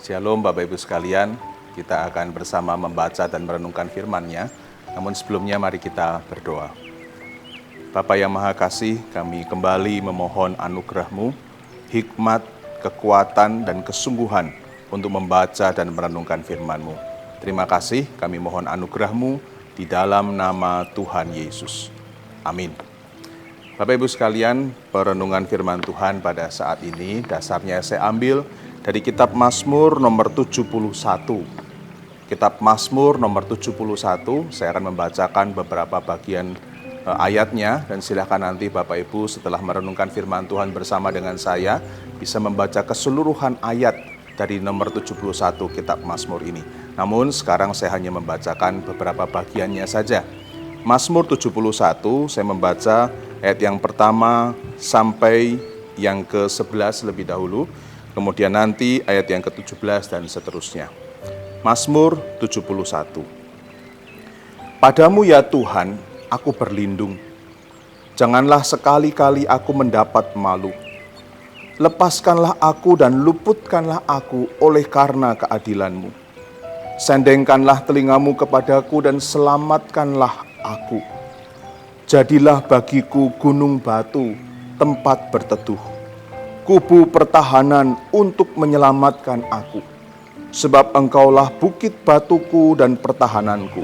Shalom Bapak Ibu sekalian, kita akan bersama membaca dan merenungkan firman-Nya. Namun sebelumnya mari kita berdoa. Bapa yang Maha Kasih, kami kembali memohon anugerah-Mu, hikmat, kekuatan, dan kesungguhan untuk membaca dan merenungkan firman-Mu. Terima kasih, kami mohon anugerah-Mu di dalam nama Tuhan Yesus. Amin. Bapak Ibu sekalian, perenungan firman Tuhan pada saat ini dasarnya saya ambil dari kitab Mazmur nomor 71. Kitab Mazmur nomor 71, saya akan membacakan beberapa bagian ayatnya, dan silakan nanti Bapak Ibu setelah merenungkan firman Tuhan bersama dengan saya bisa membaca keseluruhan ayat dari nomor 71 kitab Mazmur ini. Namun sekarang saya hanya membacakan beberapa bagiannya saja. Mazmur 71, saya membaca ayat yang pertama sampai yang ke-11 lebih dahulu, kemudian nanti ayat yang ke-17 dan seterusnya. Mazmur 71. Padamu ya Tuhan, aku berlindung. Janganlah sekali-kali aku mendapat malu. Lepaskanlah aku dan luputkanlah aku oleh karena keadilan-Mu. Sendengkanlah telingamu kepadaku dan selamatkanlah aku. Jadilah bagiku gunung batu, tempat berteduh, kubu pertahanan untuk menyelamatkan aku. Sebab Engkaulah bukit batuku dan pertahananku.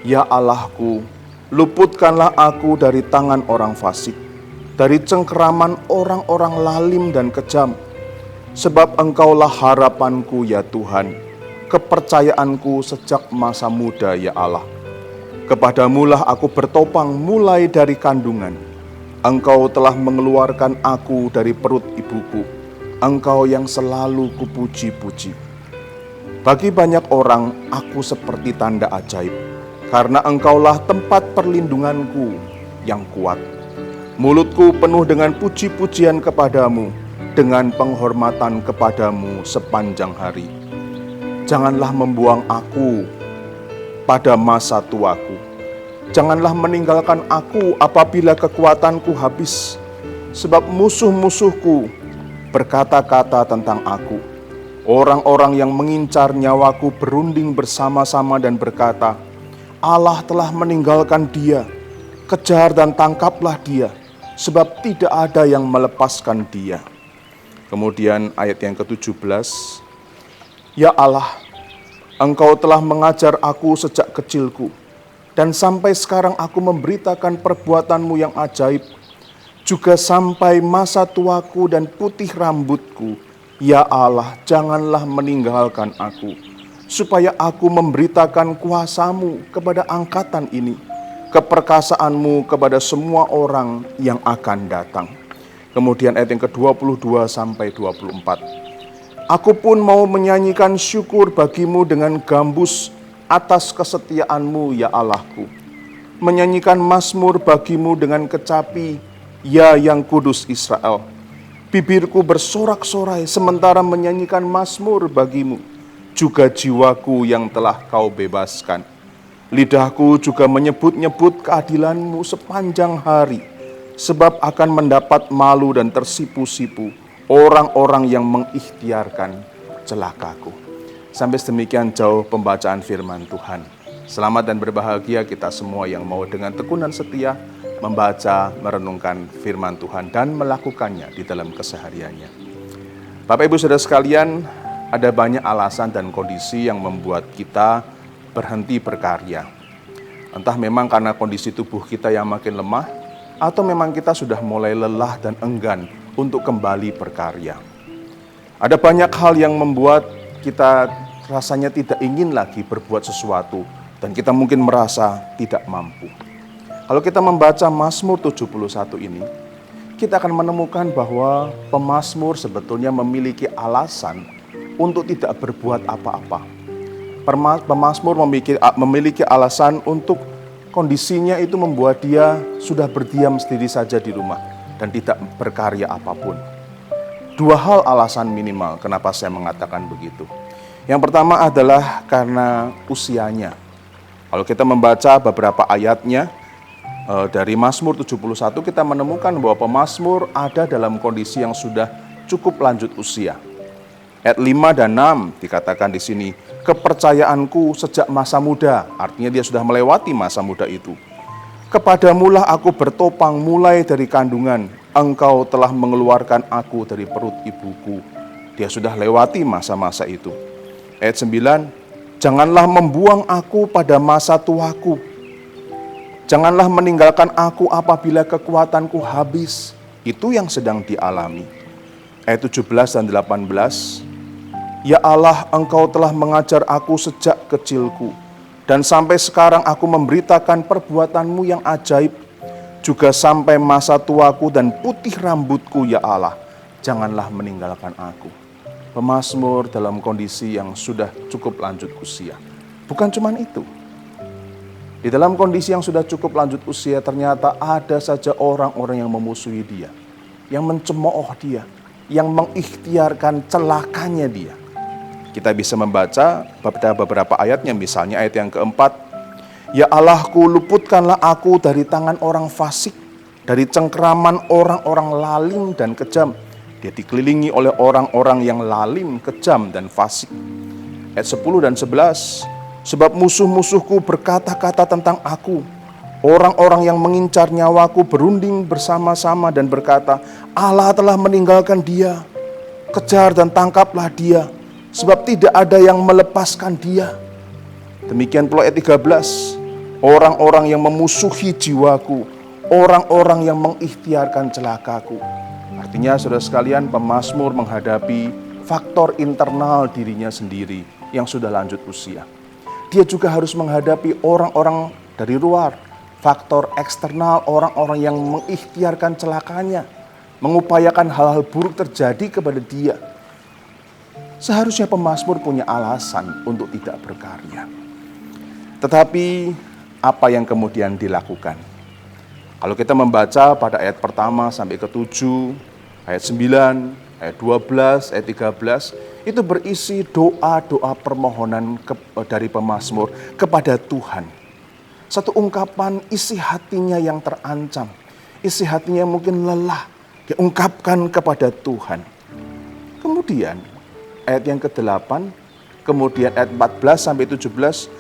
Ya Allahku, luputkanlah aku dari tangan orang fasik, dari cengkeraman orang-orang lalim dan kejam. Sebab Engkaulah harapanku ya Tuhan, kepercayaanku sejak masa muda ya Allah. Kepadamulah aku bertopang mulai dari kandungan. Engkau telah mengeluarkan aku dari perut ibuku. Engkau yang selalu kupuji-puji. Bagi banyak orang aku seperti tanda ajaib, karena Engkaulah tempat perlindunganku yang kuat. Mulutku penuh dengan puji-pujian kepadamu, dengan penghormatan kepadamu sepanjang hari. Janganlah membuang aku pada masa tuaku. Janganlah meninggalkan aku apabila kekuatanku habis, sebab musuh-musuhku berkata-kata tentang aku. Orang-orang yang mengincar nyawaku berunding bersama-sama dan berkata, Allah telah meninggalkan dia, kejar dan tangkaplah dia, sebab tidak ada yang melepaskan dia. Kemudian ayat yang ke-17, Ya Allah, Engkau telah mengajar aku sejak kecilku, dan sampai sekarang aku memberitakan perbuatan-Mu yang ajaib, juga sampai masa tuaku dan putih rambutku. Ya Allah, janganlah meninggalkan aku, supaya aku memberitakan kuasa-Mu kepada angkatan ini, keperkasaan-Mu kepada semua orang yang akan datang. Kemudian ayat yang ke-22 sampai 24. Aku pun mau menyanyikan syukur bagimu dengan gambus atas kesetiaan-Mu ya Allahku. Menyanyikan mazmur bagimu dengan kecapi, ya yang kudus Israel. Bibirku bersorak-sorai sementara menyanyikan mazmur bagimu, juga jiwaku yang telah Kau bebaskan. Lidahku juga menyebut-nyebut keadilan-Mu sepanjang hari, sebab akan mendapat malu dan tersipu-sipu orang-orang yang mengikhtiarkan celakaku. Sampai sedemikian jauh pembacaan firman Tuhan. Selamat dan berbahagia kita semua yang mau dengan tekunan setia membaca, merenungkan firman Tuhan dan melakukannya di dalam kesehariannya. Bapak Ibu Saudara sekalian, ada banyak alasan dan kondisi yang membuat kita berhenti berkarya. Entah memang karena kondisi tubuh kita yang makin lemah, atau memang kita sudah mulai lelah dan enggan untuk kembali berkarya. Ada banyak hal yang membuat kita rasanya tidak ingin lagi berbuat sesuatu, dan kita mungkin merasa tidak mampu. Kalau kita membaca Mazmur 71 ini, kita akan menemukan bahwa pemazmur sebetulnya memiliki alasan untuk tidak berbuat apa-apa. Pemazmur memiliki alasan untuk kondisinya itu membuat dia sudah berdiam sendiri saja di rumah dan tidak berkarya apapun. Dua hal alasan minimal kenapa saya mengatakan begitu. Yang pertama adalah karena usianya. Kalau kita membaca beberapa ayatnya, dari Mazmur 71 kita menemukan bahwa pemazmur ada dalam kondisi yang sudah cukup lanjut usia. Ayat 5 dan 6 dikatakan di sini, kepercayaanku sejak masa muda, artinya dia sudah melewati masa muda itu. Kepadamulah aku bertopang mulai dari kandungan, engkau telah mengeluarkan aku dari perut ibuku. Dia sudah lewati masa-masa itu. Ayat 9, janganlah membuang aku pada masa tuaku. Janganlah meninggalkan aku apabila kekuatanku habis. Itu yang sedang dialami. Ayat 17 dan 18, ya Allah, engkau telah mengajar aku sejak kecilku, dan sampai sekarang aku memberitakan perbuatanmu yang ajaib, juga sampai masa tuaku dan putih rambutku, ya Allah, janganlah meninggalkan aku. Pemazmur dalam kondisi yang sudah cukup lanjut usia. Bukan cuma itu. Di dalam kondisi yang sudah cukup lanjut usia, ternyata ada saja orang-orang yang memusuhi dia, yang mencemooh dia, yang mengikhtiarkan celakanya dia. Kita bisa membaca pada beberapa ayatnya, misalnya ayat yang keempat, ya Allahku, luputkanlah aku dari tangan orang fasik, dari cengkeraman orang-orang lalim dan kejam. Dia dikelilingi oleh orang-orang yang lalim, kejam, dan fasik. Ayat 10 dan 11, sebab musuh-musuhku berkata-kata tentang aku, orang-orang yang mengincar nyawaku berunding bersama-sama dan berkata, Allah telah meninggalkan dia, kejar dan tangkaplah dia, sebab tidak ada yang melepaskan dia. Demikian pula ayat 13, orang-orang yang memusuhi jiwaku, orang-orang yang mengikhtiarkan celakaku. Artinya saudara sekalian, pemazmur menghadapi faktor internal dirinya sendiri yang sudah lanjut usia. Dia juga harus menghadapi orang-orang dari luar, faktor eksternal, orang-orang yang mengikhtiarkan celakanya, mengupayakan hal-hal buruk terjadi kepada dia. Seharusnya pemazmur punya alasan untuk tidak berkarya. Tetapi apa yang kemudian dilakukan? Kalau kita membaca pada ayat pertama sampai ke-7, ayat 9, ayat 12, ayat 13, itu berisi doa-doa permohonan dari pemazmur kepada Tuhan. Satu ungkapan isi hatinya yang terancam, isi hatinya yang mungkin lelah, diungkapkan kepada Tuhan. Kemudian ayat yang ke-8, kemudian ayat 14 sampai 17,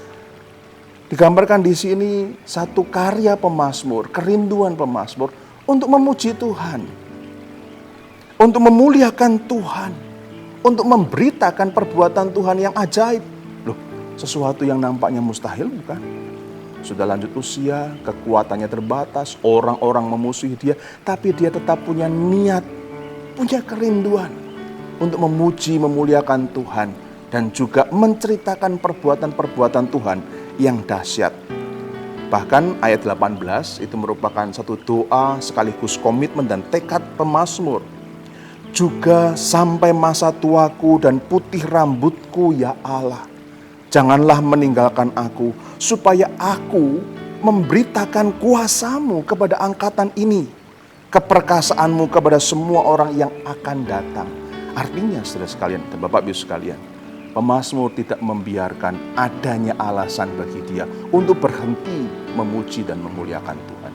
digambarkan di sini satu karya pemazmur, kerinduan pemazmur untuk memuji Tuhan, untuk memuliakan Tuhan, untuk memberitakan perbuatan Tuhan yang ajaib. Loh, sesuatu yang nampaknya mustahil bukan? Sudah lanjut usia, kekuatannya terbatas, orang-orang memusuhi dia, tapi dia tetap punya niat, punya kerinduan untuk memuji, memuliakan Tuhan, dan juga menceritakan perbuatan-perbuatan Tuhan yang dahsyat. Bahkan ayat 18 itu merupakan satu doa sekaligus komitmen dan tekad pemazmur. Juga sampai masa tuaku dan putih rambutku, ya Allah, janganlah meninggalkan aku, supaya aku memberitakan kuasa-Mu kepada angkatan ini, keperkasaanmu kepada semua orang yang akan datang. Artinya, saudara sekalian dan Bapak Ibu sekalian, pemazmur tidak membiarkan adanya alasan bagi dia untuk berhenti memuji dan memuliakan Tuhan.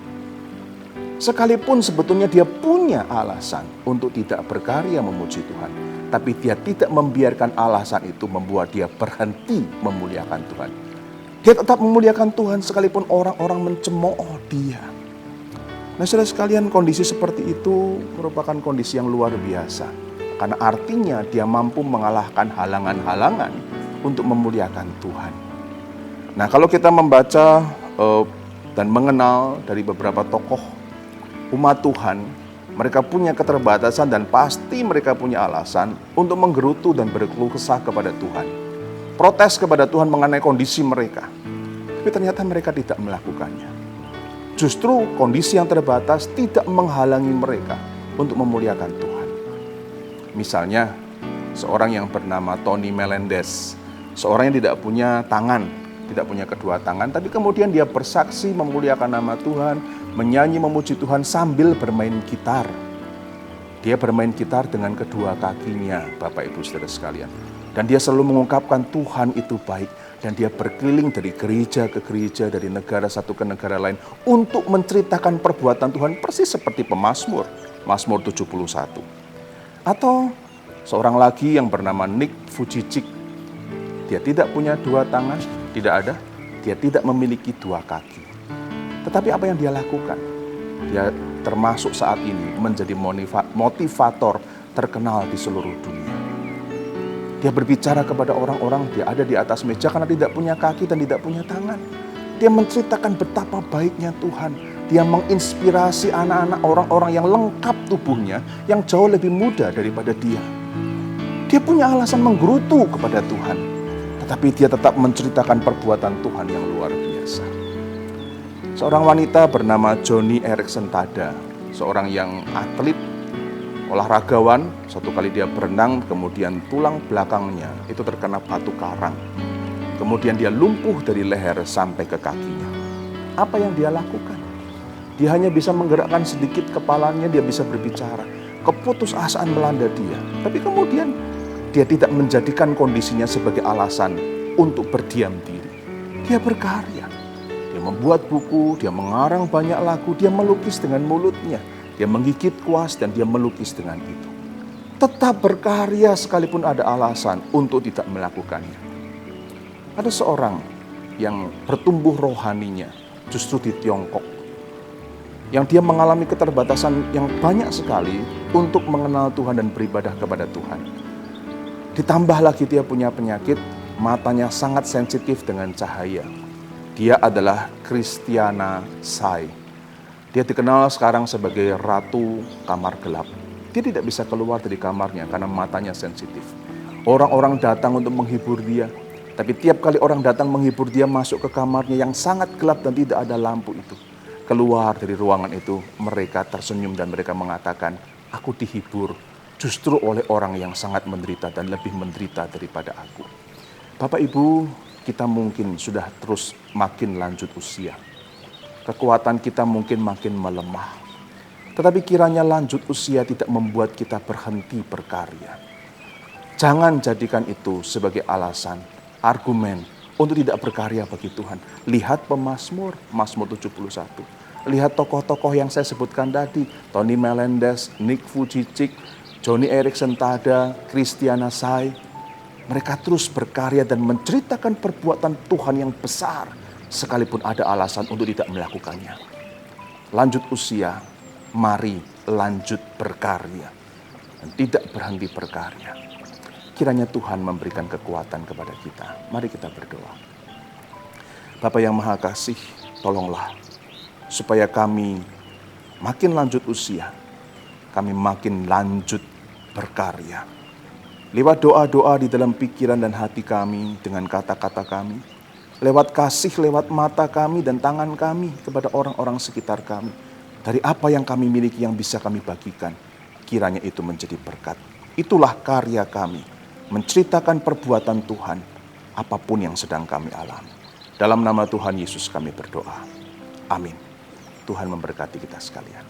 Sekalipun sebetulnya dia punya alasan untuk tidak berkarya memuji Tuhan, tapi dia tidak membiarkan alasan itu membuat dia berhenti memuliakan Tuhan. Dia tetap memuliakan Tuhan sekalipun orang-orang mencemooh dia. Nah, saudara sekalian, kondisi seperti itu merupakan kondisi yang luar biasa. Karena artinya dia mampu mengalahkan halangan-halangan untuk memuliakan Tuhan. Nah, kalau kita membaca dan mengenal dari beberapa tokoh umat Tuhan, mereka punya keterbatasan dan pasti mereka punya alasan untuk menggerutu dan berkeluh kesah kepada Tuhan. Protes kepada Tuhan mengenai kondisi mereka. Tapi ternyata mereka tidak melakukannya. Justru kondisi yang terbatas tidak menghalangi mereka untuk memuliakan Tuhan. Misalnya, seorang yang bernama Tony Melendez, seorang yang tidak punya tangan, tidak punya kedua tangan, tapi kemudian dia bersaksi memuliakan nama Tuhan, menyanyi memuji Tuhan sambil bermain gitar. Dia bermain gitar dengan kedua kakinya, Bapak Ibu Saudara sekalian. Dan dia selalu mengungkapkan Tuhan itu baik. Dan dia berkeliling dari gereja ke gereja, dari negara satu ke negara lain, untuk menceritakan perbuatan Tuhan persis seperti pemazmur, Mazmur 71. Atau Seorang lagi yang bernama Nick Vujicic. Dia tidak punya dua tangan, tidak ada. Dia tidak memiliki dua kaki. Tetapi apa yang dia lakukan? Dia termasuk saat ini menjadi motivator terkenal di seluruh dunia. Dia berbicara kepada orang-orang, dia ada di atas meja karena tidak punya kaki dan tidak punya tangan. Dia menceritakan betapa baiknya Tuhan. Dia menginspirasi anak-anak orang-orang yang lengkap tubuhnya, yang jauh lebih muda daripada dia. Dia punya alasan menggerutu kepada Tuhan, tetapi dia tetap menceritakan perbuatan Tuhan yang luar biasa. Seorang wanita bernama Joni Eareckson Tada, seorang yang atlet, olahragawan. Satu kali dia berenang, kemudian tulang belakangnya itu terkena batu karang. Kemudian dia lumpuh dari leher sampai ke kakinya. Apa yang dia lakukan? Dia hanya bisa menggerakkan sedikit kepalanya, dia bisa berbicara. Keputusasaan melanda dia. Tapi kemudian dia tidak menjadikan kondisinya sebagai alasan untuk berdiam diri. Dia berkarya. Dia membuat buku, dia mengarang banyak lagu, dia melukis dengan mulutnya. Dia menggigit kuas dan dia melukis dengan itu. Tetap berkarya sekalipun ada alasan untuk tidak melakukannya. Ada seorang yang bertumbuh rohaninya justru di Tiongkok. Yang dia mengalami keterbatasan yang banyak sekali untuk mengenal Tuhan dan beribadah kepada Tuhan. Ditambah lagi dia punya penyakit, matanya sangat sensitif dengan cahaya. Dia adalah Christiana Sai. Dia dikenal sekarang sebagai Ratu Kamar Gelap. Dia tidak bisa keluar dari kamarnya karena matanya sensitif. Orang-orang datang untuk menghibur dia. Tapi tiap kali orang datang menghibur dia masuk ke kamarnya yang sangat gelap dan tidak ada lampu itu. Keluar dari ruangan itu, mereka tersenyum dan mereka mengatakan, aku dihibur justru oleh orang yang sangat menderita dan lebih menderita daripada aku. Bapak Ibu, kita mungkin sudah terus makin lanjut usia. Kekuatan kita mungkin makin melemah. Tetapi kiranya lanjut usia tidak membuat kita berhenti berkarya. Jangan jadikan itu sebagai alasan, argumen untuk tidak berkarya bagi Tuhan. Lihat pemazmur, Mazmur 71. Lihat tokoh-tokoh yang saya sebutkan tadi, Tony Melendez, Nick Vujicic, Joni Eareckson Tada, Christiana Sai. Mereka terus berkarya dan menceritakan perbuatan Tuhan yang besar, sekalipun ada alasan untuk tidak melakukannya. Lanjut usia, mari lanjut berkarya dan tidak berhenti berkarya. Kiranya Tuhan memberikan kekuatan kepada kita. Mari kita berdoa. Bapa yang Maha Kasih, tolonglah supaya kami makin lanjut usia, kami makin lanjut berkarya. Lewat doa-doa di dalam pikiran dan hati kami, dengan kata-kata kami, lewat kasih, lewat mata kami dan tangan kami kepada orang-orang sekitar kami. Dari apa yang kami miliki yang bisa kami bagikan, kiranya itu menjadi berkat. Itulah karya kami, menceritakan perbuatan Tuhan, apapun yang sedang kami alami. Dalam nama Tuhan Yesus kami berdoa. Amin. Tuhan memberkati kita sekalian.